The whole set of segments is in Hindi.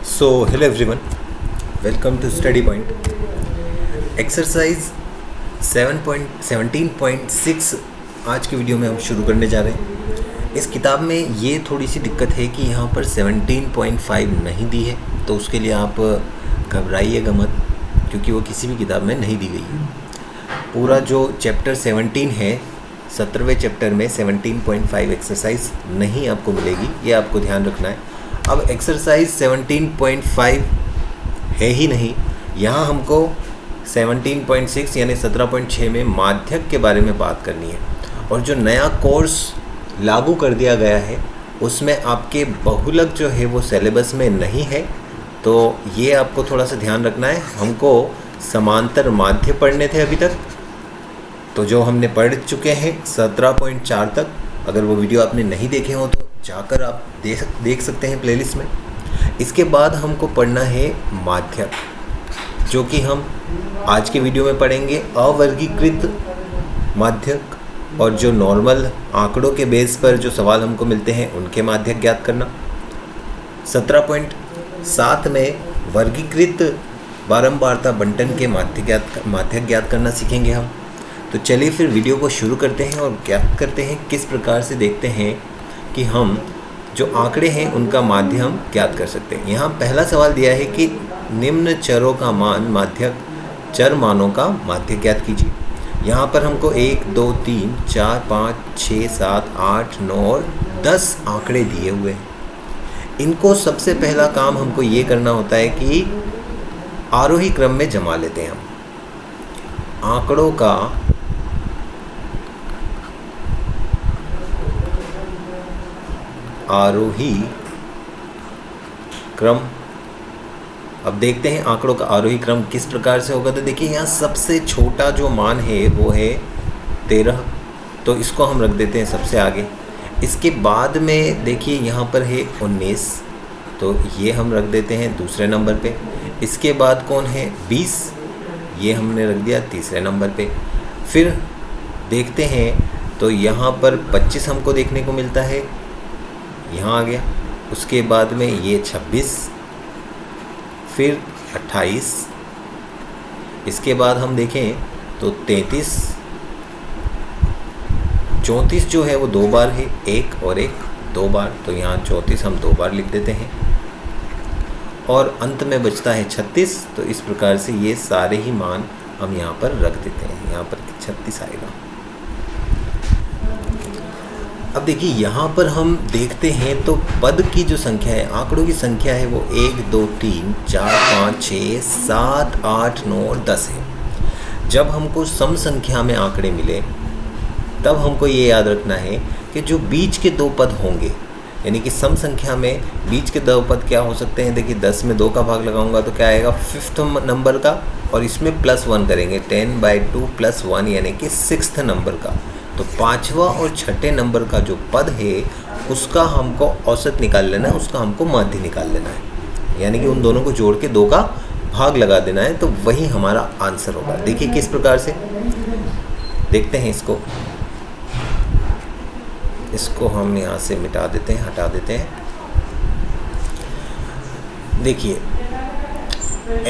Hello everyone, welcome to Study Point. Exercise 7.17.6 आज की वीडियो में हम शुरू करने जा रहे हैं। इस किताब में ये थोड़ी सी दिक्कत है कि यहाँ पर 17.5 नहीं दी है, तो उसके लिए आप घबराइएगा मत, क्योंकि वो किसी भी किताब में नहीं दी गई है। पूरा जो चैप्टर 17 है, 17वें चैप्टर में 17.5 एक्सरसाइज नहीं आपको मिलेगी, ये आपको ध्यान रखना है। अब एक्सरसाइज 17.5 है ही नहीं, यहाँ हमको 17.6 यानी 17.6 में माध्यक के बारे में बात करनी है। और जो नया कोर्स लागू कर दिया गया है उसमें आपके बहुलक जो है वो सिलेबस में नहीं है, तो ये आपको थोड़ा सा ध्यान रखना है। हमको समांतर माध्य पढ़ने थे अभी तक, तो जो हमने पढ़ चुके हैं 17.4 तक। अगर वो वीडियो आपने नहीं देखे हो तो जाकर आप देख सकते हैं प्लेलिस्ट में। इसके बाद हमको पढ़ना है माध्यक, जो कि हम आज के वीडियो में पढ़ेंगे अवर्गीकृत माध्यक, और जो नॉर्मल आंकड़ों के बेस पर जो सवाल हमको मिलते हैं उनके माध्यक ज्ञात करना। 17.7 में वर्गीकृत बारंबारता बंटन के माध्यक ज्ञात करना सीखेंगे हम। तो चलिए फिर वीडियो को शुरू करते हैं और ज्ञात करते हैं किस प्रकार से देखते हैं कि हम जो आंकड़े हैं उनका माध्य हम ज्ञात कर सकते हैं। यहाँ पहला सवाल दिया है कि निम्न चरों का मान माध्यक चर मानों का माध्य ज्ञात कीजिए। यहाँ पर हमको 1, 2, 3, 4, 5, 6, 7, 8, 9 और 10 आंकड़े दिए हुए हैं। इनको सबसे पहला काम हमको ये करना होता है कि आरोही क्रम में जमा लेते हैं हम आंकड़ों का आरोही क्रम। अब देखते हैं आंकड़ों का आरोही क्रम किस प्रकार से होगा। तो देखिए यहाँ सबसे छोटा जो मान है वो है 13, तो इसको हम रख देते हैं सबसे आगे। इसके बाद में देखिए यहाँ पर है 19, तो ये हम रख देते हैं दूसरे नंबर पे। इसके बाद कौन है 20, ये हमने रख दिया तीसरे नंबर पे। फिर देखते हैं तो यहाँ पर 25 हमको देखने को मिलता है, यहाँ आ गया। उसके बाद में ये 26, फिर 28। इसके बाद हम देखें तो 33, 34 जो है वो 2 बार है, 1 और 1 2 बार, तो यहाँ 34 हम 2 बार लिख देते हैं। और अंत में बचता है 36, तो इस प्रकार से ये सारे ही मान हम यहाँ पर रख देते हैं। यहाँ पर 36 आएगा। अब देखिए यहाँ पर हम देखते हैं तो पद की जो संख्या है, आंकड़ों की संख्या है वो 1, 2, 3, 4, 5, 6, 7, 8, 9 और 10 है। जब हमको सम संख्या में आंकड़े मिले तब हमको ये याद रखना है कि जो बीच के 2 पद होंगे, यानी कि सम संख्या में बीच के 2 पद क्या हो सकते हैं। देखिए 10 में 2 का भाग लगाऊंगा तो क्या आएगा 5th नंबर का, और इसमें +1 करेंगे 10/2 +1 यानी कि 6th नंबर का। तो 5वां और 6ठे नंबर का जो पद है उसका हमको औसत निकाल लेना है, उसका हमको माध्य निकाल लेना है, यानी कि उन दोनों को जोड़ के 2 का भाग लगा देना है, तो वही हमारा आंसर होगा। देखिए किस प्रकार से देखते हैं इसको हम यहाँ से मिटा देते हैं, हटा देते हैं। देखिए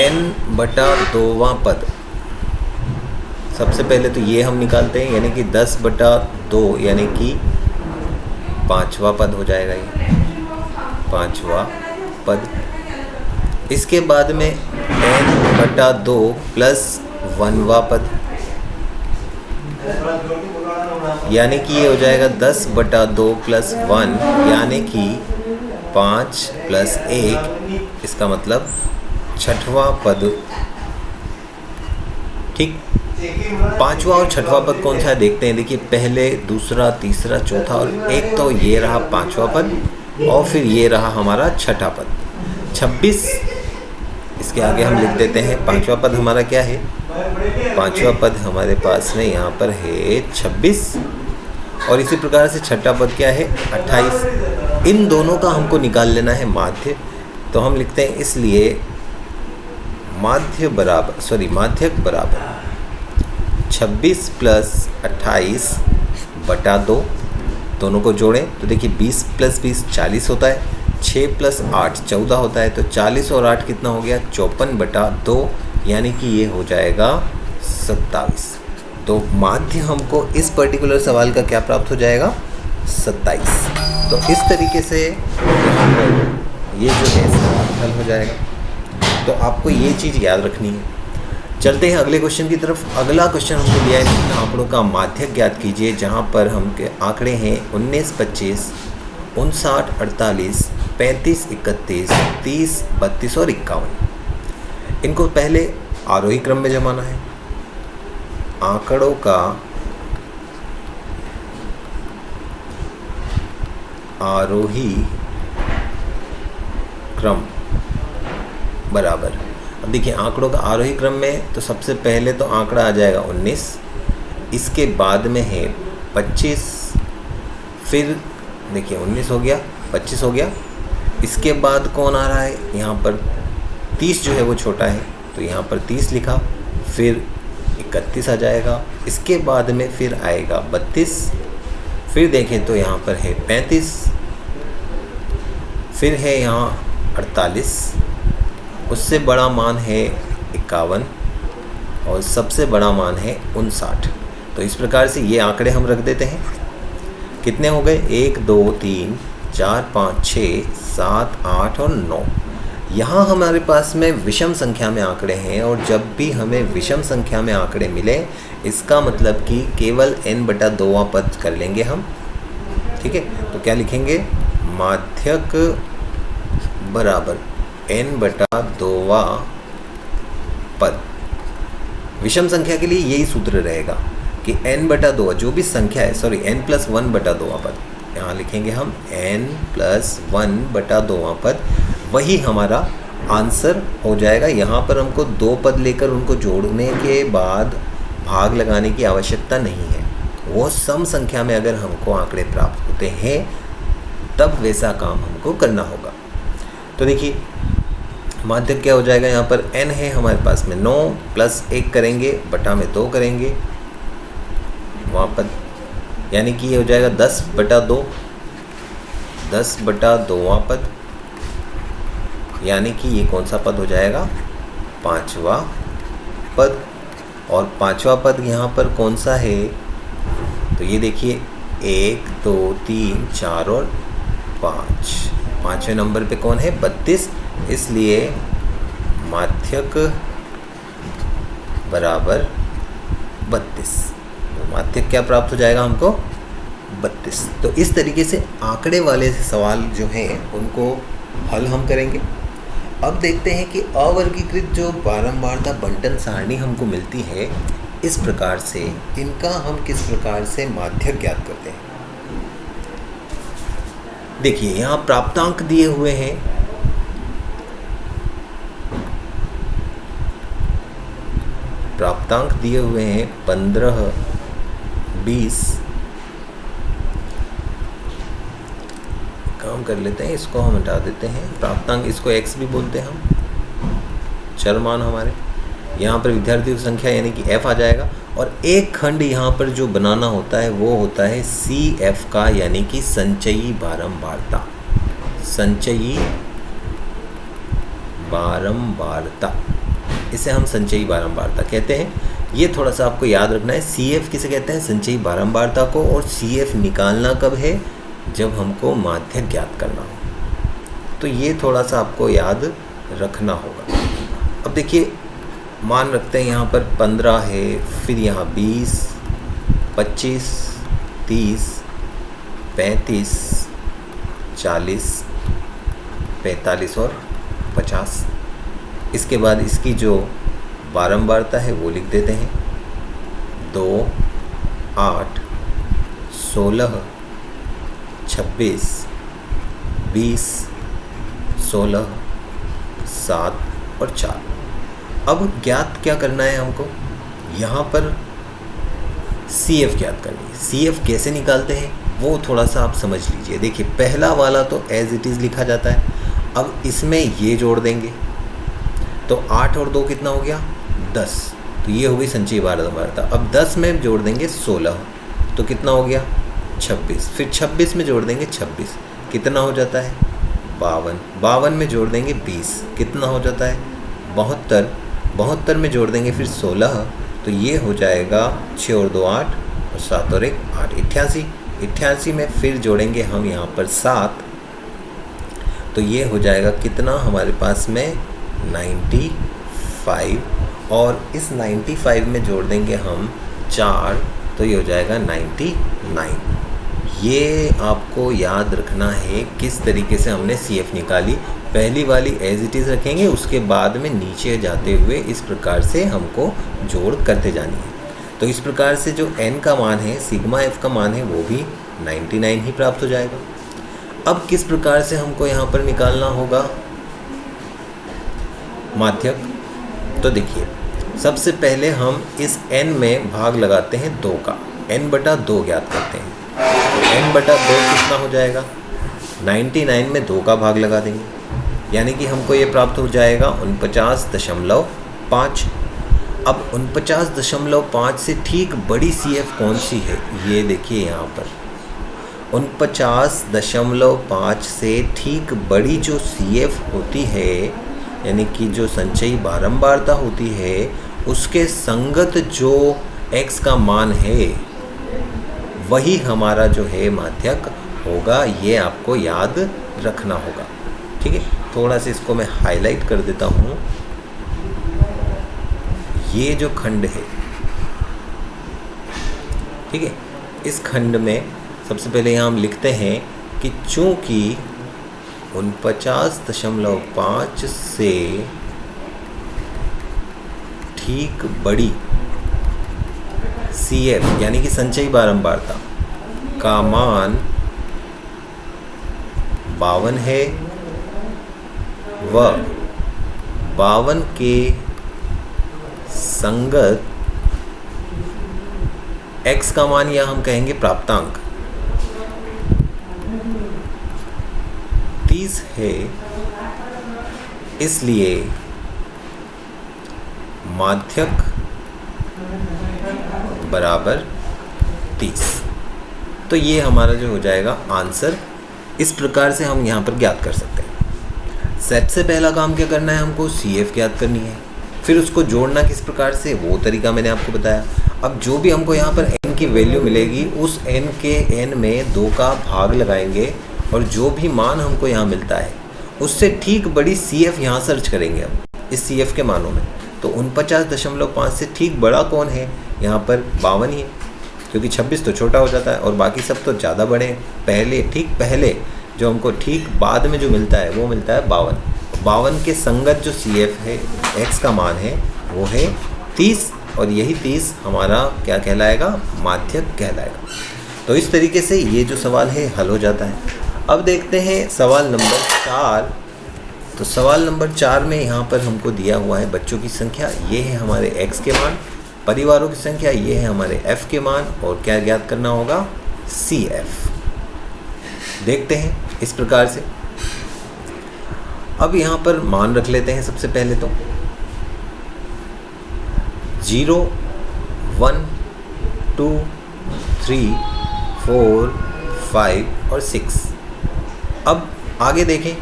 n/2वां पद, सबसे पहले तो ये हम निकालते हैं, यानी कि 10/2 यानी कि 5वां पद हो जाएगा, ये 5वां पद। इसके बाद में n/2 + 1वां पद, यानी कि ये हो जाएगा 10/2 + 1 यानी कि 5 + 1, इसका मतलब 6वां पद। ठीक, 5वां और 6वां पद कौन सा है देखते हैं। देखिए पहले, दूसरा, तीसरा, चौथा और एक, तो ये रहा 5वां पद और फिर ये रहा हमारा 6ठा पद 26। इसके आगे हम लिख देते हैं 5वां पद हमारा क्या है, 5वां पद हमारे पास में यहाँ पर है 26, और इसी प्रकार से 6ठा पद क्या है 28। इन दोनों का हमको निकाल लेना है माध्य, तो हम लिखते हैं इसलिए माध्यक बराबर 26 + 28/2, दोनों को जोड़ें तो देखिए 20 + 20 40 होता है, 6 + 8 14 होता है, तो 40 और 8 कितना हो गया 54/2, यानी कि ये हो जाएगा 27। तो माध्य हमको इस पर्टिकुलर सवाल का क्या प्राप्त हो जाएगा 27। तो इस तरीके से यहाँ पर ये जो है सवाल हल हो जाएगा। तो आपको ये चीज़ याद रखनी है। चलते हैं अगले क्वेश्चन की तरफ। अगला क्वेश्चन हमको दिया है, इन आंकड़ों का माध्य ज्ञात कीजिए, जहाँ पर हम के आंकड़े हैं 19, 25, 59, 48, 35, 31, 30, 32 और 51। इनको पहले आरोही क्रम में जमाना है। आंकड़ों का आरोही क्रम बराबर, अब देखिए आंकड़ों का आरोही क्रम में तो सबसे पहले तो आंकड़ा आ जाएगा 19, इसके बाद में है 25, फिर देखिए 19 हो गया, 25 हो गया, इसके बाद कौन आ रहा है यहाँ पर 30 जो है वो छोटा है, तो यहाँ पर 30 लिखा, फिर 31 आ जाएगा, इसके बाद में फिर आएगा 32, फिर देखें तो यहाँ पर है 35, फिर है यहाँ 48, उससे बड़ा मान है 51 और सबसे बड़ा मान है 59। तो इस प्रकार से ये आंकड़े हम रख देते हैं। कितने हो गए 1 2 3 4 5 6 7 8 और 9। यहाँ हमारे पास में विषम संख्या में आंकड़े हैं, और जब भी हमें विषम संख्या में आंकड़े मिले इसका मतलब कि केवल n/2वां पद कर लेंगे हम। ठीक है, तो क्या लिखेंगे माध्यक बराबर n/2वां पद। विषम संख्या के लिए यही सूत्र रहेगा कि n/2 जो भी संख्या है, सॉरी n+1/2वां पद, यहाँ लिखेंगे हम n+1/2वां पद, वही हमारा आंसर हो जाएगा। यहाँ पर हमको 2 पद लेकर उनको जोड़ने के बाद भाग लगाने की आवश्यकता नहीं है। वो सम संख्या में अगर हमको आंकड़े प्राप्त होते हैं तब वैसा काम हमको करना होगा। तो देखिए माध्यक क्या हो जाएगा, यहाँ पर n है हमारे पास में 9 + 1 करेंगे बटा में 2 करेंगे वहाँ पर, यानी कि ये हो जाएगा 10/2, 10/2वां पद, यानी कि ये कौन सा पद हो जाएगा 5वां पद। और 5वां पद यहाँ पर कौन सा है, तो ये देखिए 1 2 3 4 और 5, 5वें नंबर पे कौन है 32, इसलिए माध्यक बराबर 32। तो माध्यक क्या प्राप्त हो जाएगा हमको 32। तो इस तरीके से आंकड़े वाले सवाल जो हैं उनको हल हम करेंगे। अब देखते हैं कि अवर्गीकृत जो बारंबारता बंटन सारणी हमको मिलती है, इस प्रकार से इनका हम किस प्रकार से माध्यक ज्ञात करते हैं। देखिए यहाँ प्राप्तांक दिए हुए हैं, प्राप्तांक दिए हुए हैं 15, 20। काम कर लेते हैं, इसको हम हटा देते हैं। प्राप्तांक इसको x भी बोलते हैं हम, चर मान हमारे। यहाँ पर विद्यार्थियों की संख्या यानी कि f आ जाएगा, और एक खंड यहाँ पर जो बनाना होता है वो होता है CF का, यानी कि संचयी बारंबारता। संचयी बारंबारता, इसे हम संचयी बारंबारता कहते हैं। ये थोड़ा सा आपको याद रखना है। CF किसे कहते हैं संचयी बारंबारता को, और CF निकालना कब है जब हमको माध्यक ज्ञात करना हो। तो ये थोड़ा सा आपको याद रखना होगा। अब देखिए मान रखते हैं यहाँ पर 15 है, फिर यहाँ 20, 25, 30, 35, 40, 45 और 50। इसके बाद इसकी जो बारंबारता है वो लिख देते हैं 2, 8, 16, 26, 20, 16, 7 और 4। अब ज्ञात क्या करना है हमको, यहाँ पर CF ज्ञात करनी है। CF कैसे निकालते हैं वो थोड़ा सा आप समझ लीजिए। देखिए पहला वाला तो एज इट इज़ लिखा जाता है, अब इसमें ये जोड़ देंगे तो 8 और 2 कितना हो गया 10, तो ये हो गई संचयी बारंबारता। अब 10 में जोड़ देंगे 16, तो कितना हो गया 26, फिर 26 में जोड़ देंगे 26, कितना हो जाता है 52, 52 में जोड़ देंगे 20, कितना हो जाता है 72, 72 में जोड़ देंगे फिर 16, तो ये हो जाएगा 6 और 2 8 और 7 और 1 8, 88, 88 में फिर जोड़ेंगे हम यहाँ पर 7, तो ये हो जाएगा कितना हमारे पास में 95, और इस 95 में जोड़ देंगे हम 4, तो ये हो जाएगा 99। ये आपको याद रखना है किस तरीके से हमने CF निकाली। पहली वाली एज इट इज़ रखेंगे, उसके बाद में नीचे जाते हुए इस प्रकार से हमको जोड़ करते जानी है। तो इस प्रकार से जो n का मान है, सिग्मा f का मान है, वो भी 99 ही प्राप्त हो जाएगा। अब किस प्रकार से हमको यहाँ पर निकालना होगा माध्यक, तो देखिए सबसे पहले हम इस n में भाग लगाते हैं 2 का, n/2 ज्ञात करते हैं। n/2 कितना हो जाएगा, 99 में 2 का भाग लगा देंगे, यानी कि हमको ये प्राप्त हो जाएगा 49.5। अब 49.5 से ठीक बड़ी CF कौन सी है, ये देखिए यहाँ पर 49.5 से ठीक बड़ी जो CF होती है, यानी कि जो संचयी बारंबारता होती है, उसके संगत जो x का मान है वही हमारा जो है माध्यक होगा। ये आपको याद रखना होगा, ठीक है। थोड़ा सा इसको मैं हाईलाइट कर देता हूँ। ये जो खंड है, ठीक है, इस खंड में सबसे पहले यहाँ हम लिखते हैं कि चूँकि 49.5 से ठीक बड़ी CF यानी कि संचयी बारंबारता का मान 52 है व 52 के संगत x का मान या हम कहेंगे प्राप्तांक 30 है, इसलिए माध्यक बराबर 30। तो ये हमारा जो हो जाएगा आंसर। इस प्रकार से हम यहाँ पर ज्ञात कर सकते हैं। सबसे पहला काम क्या करना है, हमको CF ज्ञात करनी है, फिर उसको जोड़ना किस प्रकार से, वो तरीका मैंने आपको बताया। अब जो भी हमको यहाँ पर n की वैल्यू मिलेगी, उस n के n में 2 का भाग लगाएंगे और जो भी मान हमको यहाँ मिलता है उससे ठीक बड़ी CF यहाँ सर्च करेंगे हम इस CF के मानों में। तो 49.5 से ठीक बड़ा कौन है, यहाँ पर 52 ही है, क्योंकि 26 तो छोटा हो जाता है और बाकी सब तो ज़्यादा बड़े हैं। पहले जो हमको ठीक बाद में जो मिलता है वो मिलता है 52। 52 के संगत जो CF है, x का मान है, वो है 30, और यही 30 हमारा क्या कहलाएगा, माध्यक कहलाएगा। तो इस तरीके से ये जो सवाल है हल हो जाता है। अब देखते हैं सवाल नंबर 4। तो सवाल नंबर 4 में यहाँ पर हमको दिया हुआ है बच्चों की संख्या, ये है हमारे x के मान, परिवारों की संख्या ये है हमारे f के मान, और क्या ज्ञात करना होगा, CF। देखते हैं इस प्रकार से। अब यहाँ पर मान रख लेते हैं सबसे पहले तो 0 1 2 3 4 5 और 6। अब आगे देखें,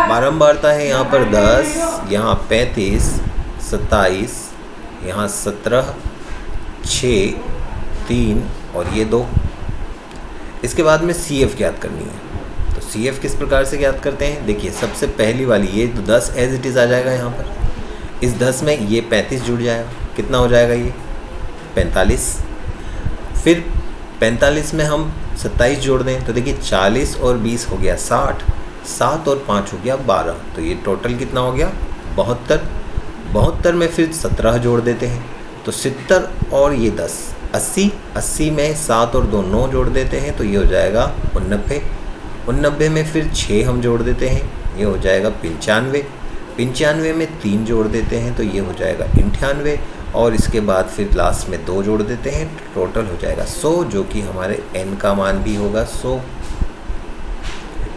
बारंबारता है यहाँ पर 10, यहाँ 35, 27, यहाँ 17, 6, 3 और ये 2। इसके बाद में CF ज्ञात करनी है। तो CF किस प्रकार से ज्ञात करते हैं, देखिए सबसे पहली वाली ये तो 10 एज इट इज़ आ जाएगा यहाँ पर। इस 10 में ये 35 जुड़ जाएगा, कितना हो जाएगा ये 45। फिर 45 में हम 27 जोड़ दें तो देखिए 40 और 20 हो गया 60, 7 और 5 हो गया 12, तो ये टोटल कितना हो गया 72। 72 में फिर 17 जोड़ देते हैं तो 70 और ये 10 80, 80 में 7 और 2 9 जोड़ देते हैं तो ये हो जाएगा 89। 89 में फिर 6 हम जोड़ देते हैं, ये हो जाएगा 95। 95 में 3 जोड़ देते हैं तो ये हो जाएगा 98, और इसके बाद फिर लास्ट में 2 जोड़ देते हैं, टोटल हो जाएगा 100, जो कि हमारे n का मान भी होगा 100।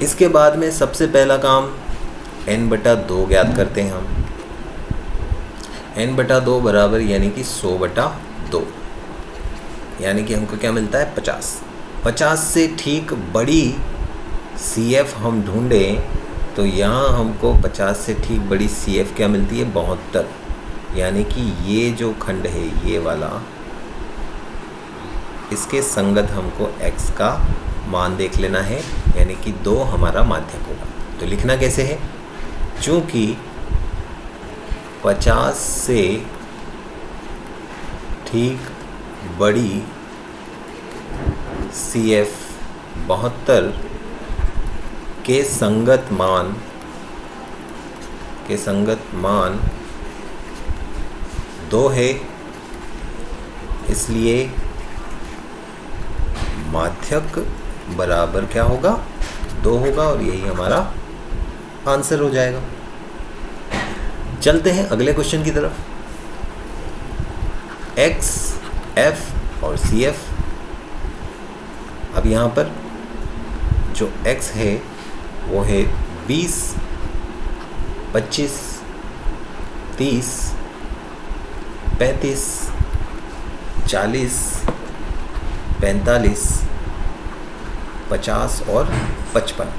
इसके बाद में सबसे पहला काम n/2 ज्ञात करते हैं हम। n/2 बराबर यानी कि 100/2, यानी कि हमको क्या मिलता है 50। 50 से ठीक बड़ी CF हम ढूंढें तो यहाँ हमको 50 से ठीक बड़ी CF क्या मिलती है, 72। यानी कि ये जो खंड है ये वाला, इसके संगत हमको x का मान देख लेना है, यानी कि 2 हमारा माध्यक होगा। तो लिखना कैसे है, चूँकि 50 से ठीक बड़ी CF 72 के संगत मान 2 है, इसलिए माध्यक बराबर क्या होगा, 2 होगा, और यही हमारा आंसर हो जाएगा। चलते हैं अगले क्वेश्चन की तरफ। X, F और CF। अब यहाँ पर जो X है वो है 20, 25, 30, 35, 40, 45, 50 और 55।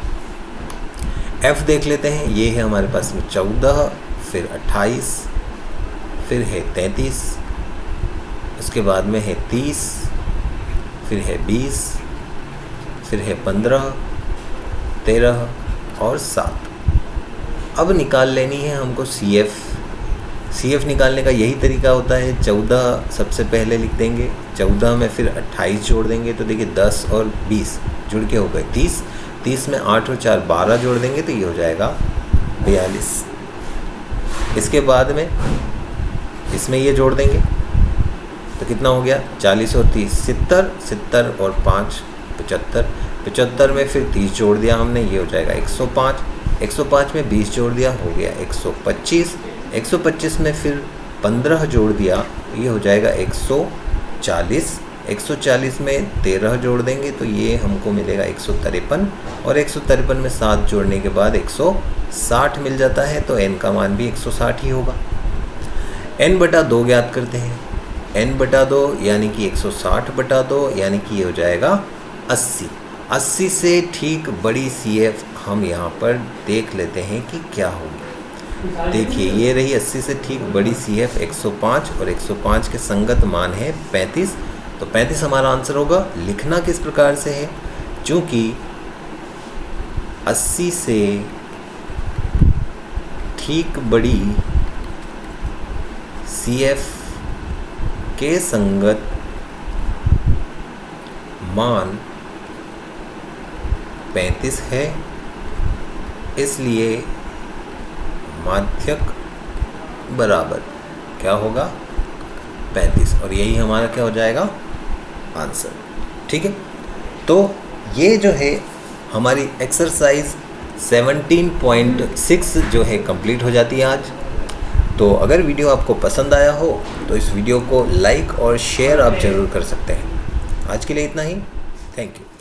F देख लेते हैं, ये है हमारे पास में 14, फिर 28, फिर है 33, उसके बाद में है 30, फिर है 20, फिर है 15, 13 और 7। अब निकाल लेनी है हमको CF निकालने का यही तरीका होता है, 14 सबसे पहले लिख देंगे, 14 में फिर 28 जोड़ देंगे, तो देखिए 10 और 20 जुड़ के हो गए 30, 30 में 8 और 4 12 जोड़ देंगे, तो ये हो जाएगा 42। इसके बाद में इसमें ये जोड़ देंगे तो कितना हो गया, 40 और 30 70, 70 और 5 75, 75 में फिर 30 जोड़ दिया हमने, ये हो जाएगा 105, 105 में 20 जोड़ दिया, हो गया 125, 125 में फिर 15 जोड़ दिया, ये हो जाएगा 140, 140 में 13 जोड़ देंगे तो ये हमको मिलेगा 153, और 153 में 7 जोड़ने के बाद 160 मिल जाता है, तो n का मान भी 160 ही होगा। n/2 ज्ञात करते हैं, n/2 यानी कि 160/2 यानी कि ये हो जाएगा 80। 80 से ठीक बड़ी CF हम यहाँ पर देख लेते हैं कि क्या होगी। देखिए ये रही 80 से ठीक बड़ी CF 105, और 105 के संगत मान है 35, तो 35 हमारा आंसर होगा। लिखना किस प्रकार से है, चूँकि 80 से ठीक बड़ी CF के संगत मान 35 है, इसलिए माध्यक बराबर क्या होगा, 35, और यही हमारा क्या हो जाएगा, आंसर। ठीक है, तो ये जो है हमारी एक्सरसाइज 17.6 जो है कंप्लीट हो जाती है आज। तो अगर वीडियो आपको पसंद आया हो तो इस वीडियो को लाइक और शेयर आप ज़रूर कर सकते हैं। आज के लिए इतना ही, थैंक यू।